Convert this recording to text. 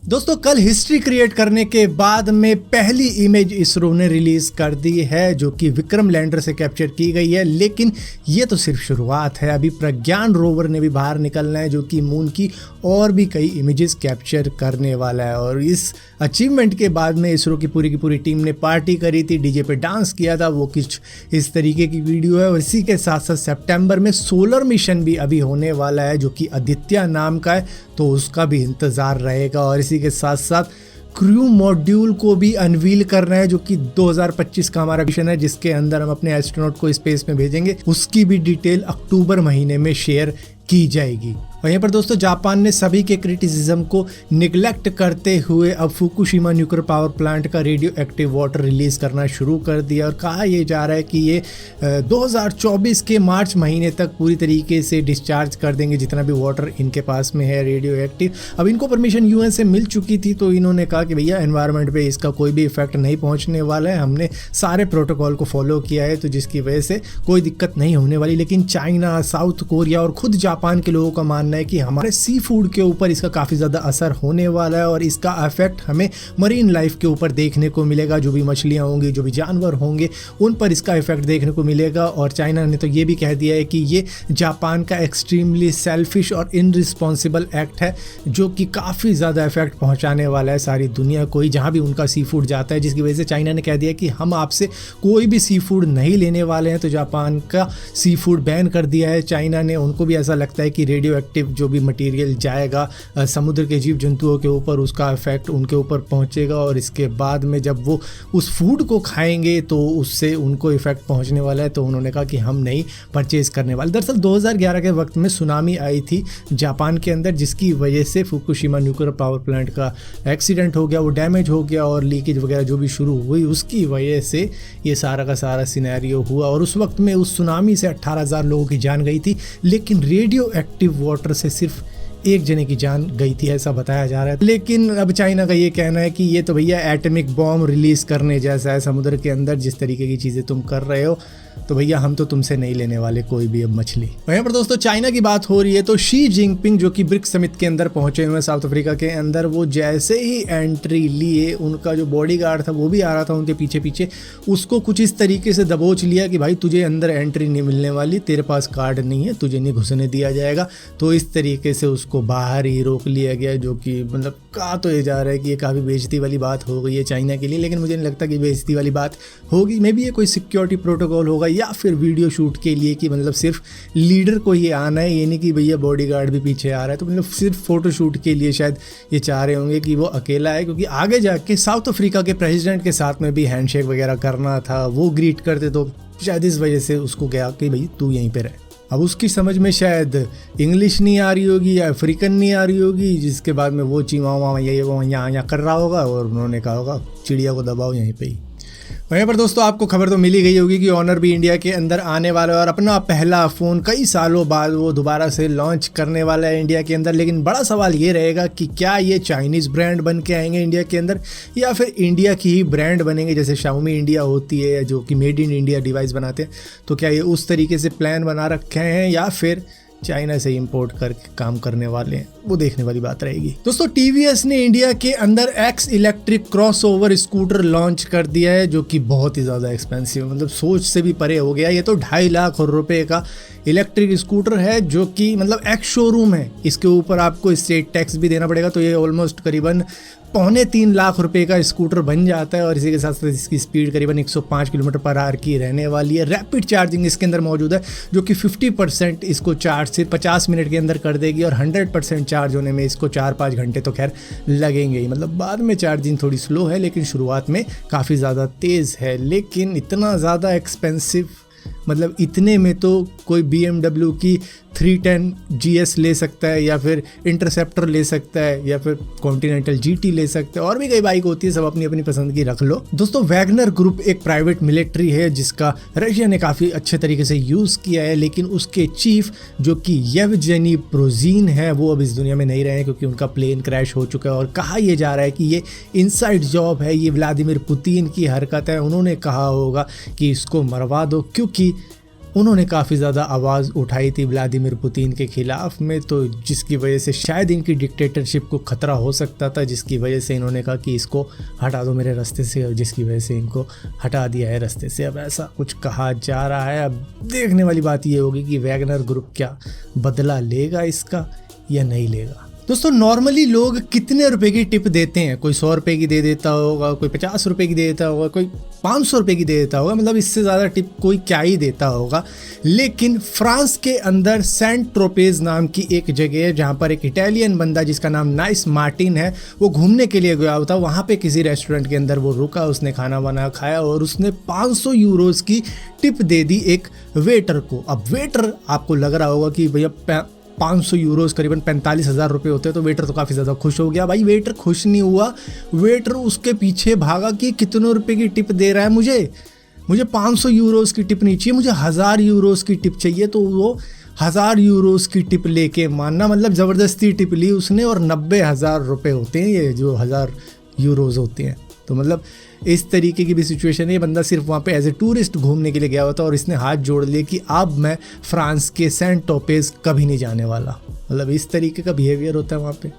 दोस्तों कल history create करने के बाद में पहली इमेज इसरो ने रिलीज कर दी है जो कि विक्रम लैंडर से कैप्चर की गई है। लेकिन ये तो सिर्फ शुरुआत है, अभी प्रज्ञान रोवर ने भी बाहर निकलना है जो कि मून की और भी कई इमेजेस कैप्चर करने वाला है। और इस अचीवमेंट के बाद में इसरो की पूरी टीम ने पार्टी करी थी, डीजे पे डांस किया था, वो कुछ इस तरीके की वीडियो है। और इसी के साथ साथ सितंबर में सोलर मिशन भी अभी होने वाला है जो कि आदित्य नाम का है, तो उसका भी इंतज़ार रहेगा। और इसी के साथ साथ क्रू मॉड्यूल को भी अनवील करना है जो कि 2025 का हमारा मिशन है जिसके अंदर हम अपने एस्ट्रोनॉट को स्पेस में भेजेंगे, उसकी भी डिटेल अक्टूबर महीने में शेयर की जाएगी। वहीं पर दोस्तों जापान ने सभी के क्रिटिसिज्म को निगलेक्ट करते हुए अब फुकुशिमा न्यूक्लियर पावर प्लांट का रेडियो एक्टिव वाटर रिलीज करना शुरू कर दिया। और कहा यह जा रहा है कि ये 2024 के मार्च महीने तक पूरी तरीके से डिस्चार्ज कर देंगे जितना भी वाटर इनके पास में है रेडियो एक्टिव। अब इनको परमिशन यूएन से मिल चुकी थी तो इन्होंने कहा कि भैया एनवायरनमेंट पे इसका कोई भी इफेक्ट नहीं पहुंचने वाला है, हमने सारे प्रोटोकॉल को फॉलो किया है तो जिसकी वजह से कोई दिक्कत नहीं होने वाली। लेकिन चाइना, साउथ कोरिया और खुद जापान के लोगों का मानना है कि हमारे सी फूड के ऊपर इसका काफ़ी ज़्यादा असर होने वाला है और इसका इफेक्ट हमें मरीन लाइफ के ऊपर देखने को मिलेगा। जो भी मछलियाँ होंगी, जो भी जानवर होंगे, उन पर इसका इफेक्ट देखने को मिलेगा। और चाइना ने तो ये भी कह दिया है कि ये जापान का एक्सट्रीमली सेल्फिश और इनरिस्पॉन्सिबल एक्ट है जो कि काफ़ी ज़्यादा इफेक्ट पहुँचाने वाला है सारी दुनिया को ही जहाँ भी उनका सी फूड जाता है। जिसकी वजह से चाइना ने कह दिया कि हम आपसे कोई भी सी फूड नहीं लेने वाले हैं। तो जापान का सी फूड बैन कर दिया है चाइना ने। उनको भी ऐसा लगता है कि रेडियो एक्टिव जो भी मटेरियल जाएगा समुद्र के जीव जंतुओं के ऊपर, उसका इफेक्ट उनके ऊपर पहुंचेगा और इसके बाद में जब वो उस फूड को खाएंगे तो उससे उनको इफेक्ट पहुंचने वाला है। तो उन्होंने कहा कि हम नहीं परचेज करने वाले। दरअसल 2011 के वक्त में सुनामी आई थी जापान के अंदर जिसकी वजह से फुकुशिमा न्यूक्लियर पावर प्लांट का एक्सीडेंट हो गया, वो डैमेज हो गया और लीकेज वगैरह जो भी शुरू हुई उसकी वजह से ये सारा का सारा सिनेरियो हुआ। और उस वक्त में उस सुनामी से 18,000 लोगों की जान गई थी, लेकिन रेडियो एक्टिव वाटर से सिर्फ एक जने की जान गई थी ऐसा बताया जा रहा है। लेकिन अब चाइना का ये कहना है कि ये तो भैया एटॉमिक बॉम्ब रिलीज करने जैसा है समुद्र के अंदर, जिस तरीके की चीज़ें तुम कर रहे हो तो भैया हम तो तुमसे नहीं लेने वाले कोई भी अब मछली। वहीं पर दोस्तों चाइना की बात हो रही है तो शी जिनपिंग जो कि ब्रिक्स समिट के अंदर पहुंचे हुए हैं साउथ अफ्रीका के अंदर, वो जैसे ही एंट्री लिए उनका जो बॉडीगार्ड था वो भी आ रहा था उनके पीछे पीछे, उसको कुछ इस तरीके से दबोच लिया कि भाई तुझे अंदर एंट्री नहीं मिलने वाली, तेरे पास कार्ड नहीं है, तुझे नहीं घुसने दिया जाएगा। तो इस तरीके से उसको बाहर ही रोक लिया गया जो कि मतलब कहा तो ये जा रहा है कि ये काफ़ी बेइज्जती वाली बात हो गई है चाइना के लिए। लेकिन मुझे नहीं लगता कि बेइज्जती वाली बात होगी, मे बी ये कोई सिक्योरिटी प्रोटोकॉल होगा या फिर वीडियो शूट के लिए कि मतलब सिर्फ लीडर को ये आना है, ये नहीं कि भैया बॉडीगार्ड भी पीछे आ रहा है। तो मतलब सिर्फ फोटो शूट के लिए शायद ये चाह रहे होंगे कि वो अकेला है, क्योंकि आगे जाके साउथ अफ्रीका के प्रेसिडेंट के साथ में भी हैंडशेक वगैरह करना था, वो ग्रीट करते तो शायद इस वजह से उसको गया कि भाई तू यहीं पे रहे। अब उसकी समझ में शायद इंग्लिश नहीं आ रही होगी या अफ्रीकन नहीं आ रही होगी, जिसके बाद में वो चीमा वहाँ ये वो यहाँ कर रहा होगा और उन्होंने कहा होगा चिड़िया को दबाओ यहीं पे ही। वहीं पर दोस्तों आपको खबर तो मिल ही गई होगी कि ऑनर भी इंडिया के अंदर आने वाला है और अपना पहला फ़ोन कई सालों बाद वो दोबारा से लॉन्च करने वाला है इंडिया के अंदर। लेकिन बड़ा सवाल ये रहेगा कि क्या ये चाइनीज़ ब्रांड बन के आएंगे इंडिया के अंदर या फिर इंडिया की ही ब्रांड बनेंगे, जैसे शाओमी इंडिया होती है जो कि मेड इन इंडिया डिवाइस बनाते हैं। तो क्या ये उस तरीके से प्लान बना रखे हैं या फिर चाइना से इंपोर्ट करके काम करने वाले हैं, वो देखने वाली बात रहेगी। दोस्तों टीवीएस ने इंडिया के अंदर x electric crossover scooter launch कर दिया है जो कि बहुत ही ज़्यादा एक्सपेंसिव, मतलब सोच से भी परे हो गया। ये तो 2.5 लाख रुपए का इलेक्ट्रिक स्कूटर है जो कि मतलब एक्स शोरूम है, इसके ऊपर आपको स्टेट टैक्स भी देना पड़ेगा। तो ये ऑलमोस्ट करीबन 2.25 लाख रुपए का स्कूटर बन जाता है और इसी के साथ साथ इसकी स्पीड करीबन 105 किलोमीटर पर आवर की रहने वाली है। रैपिड चार्जिंग इसके अंदर मौजूद है जो कि 50% इसको चार्ज से 50 मिनट के अंदर कर देगी और 100% चार्ज होने में इसको 4-5 घंटे तो खैर लगेंगे ही। मतलब बाद में चार्जिंग थोड़ी स्लो है लेकिन शुरुआत में काफ़ी ज़्यादा तेज़ है। लेकिन इतना ज़्यादा एक्सपेंसिव, मतलब इतने में तो कोई BMW की 310 GS ले सकता है या फिर इंटरसेप्टर ले सकता है या फिर कॉन्टिनेंटल GT ले सकता है, और भी कई बाइक होती है, सब अपनी अपनी पसंद की रख लो। दोस्तों वैगनर ग्रुप एक प्राइवेट मिलिट्री है जिसका रशिया ने काफ़ी अच्छे तरीके से यूज़ किया है, लेकिन उसके चीफ जो कि येवजेनी प्रोजीन है वो अब इस दुनिया में नहीं रहे हैं क्योंकि उनका प्लेन क्रैश हो चुका है। और कहा यह जा रहा है कि ये इनसाइड जॉब है, ये व्लादिमीर पुतिन की हरकत है, उन्होंने कहा होगा कि इसको मरवा दो क्योंकि उन्होंने काफ़ी ज़्यादा आवाज़ उठाई थी व्लादिमीर पुतिन के ख़िलाफ़ में, तो जिसकी वजह से शायद इनकी डिक्टेटरशिप को ख़तरा हो सकता था, जिसकी वजह से इन्होंने कहा कि इसको हटा दो मेरे रास्ते से, और जिसकी वजह से इनको हटा दिया है रास्ते से। अब ऐसा कुछ कहा जा रहा है। अब देखने वाली बात ये होगी कि वैगनर ग्रुप क्या बदला लेगा इसका या नहीं लेगा। दोस्तों नॉर्मली लोग कितने रुपए की टिप देते हैं? कोई 100 रुपये की दे देता होगा, कोई 50 रुपये की दे देता होगा, कोई 500 रुपये की दे देता होगा, मतलब इससे ज़्यादा टिप कोई क्या ही देता होगा। लेकिन फ्रांस के अंदर सेंट ट्रोपेज नाम की एक जगह है जहाँ पर एक इटालियन बंदा जिसका नाम नाइस मार्टिन है, वो घूमने के लिए गया था। वहाँ पे किसी रेस्टोरेंट के अंदर वो रुका, उसने खाना वाना खाया और उसने 500 यूरोज़ की टिप दे दी एक वेटर को। अब वेटर आपको लग रहा होगा कि भैया 500 यूरोज़ करीबन 45,000 रुपये होते हैं, तो वेटर तो काफ़ी ज़्यादा खुश हो गया। भाई वेटर खुश नहीं हुआ, वेटर उसके पीछे भागा कि कितने रुपए की टिप दे रहा है मुझे 500 यूरोज़ की टिप नहीं चाहिए, मुझे 1000 यूरोज़ की टिप चाहिए। तो वो 1000 यूरोज़ की टिप लेके मानना, मतलब ज़बरदस्ती टिप ली उसने, और 90,000 रुपये होते हैं ये जो 1000 यूरोज़ होते हैं। तो मतलब इस तरीके की भी सिचुएशन है। ये बंदा सिर्फ वहाँ पे एज ए टूरिस्ट घूमने के लिए गया हुआ था और इसने हाथ जोड़ लिए कि अब मैं फ्रांस के सेंट ट्रोपेज कभी नहीं जाने वाला। मतलब इस तरीके का बिहेवियर होता है वहाँ पे।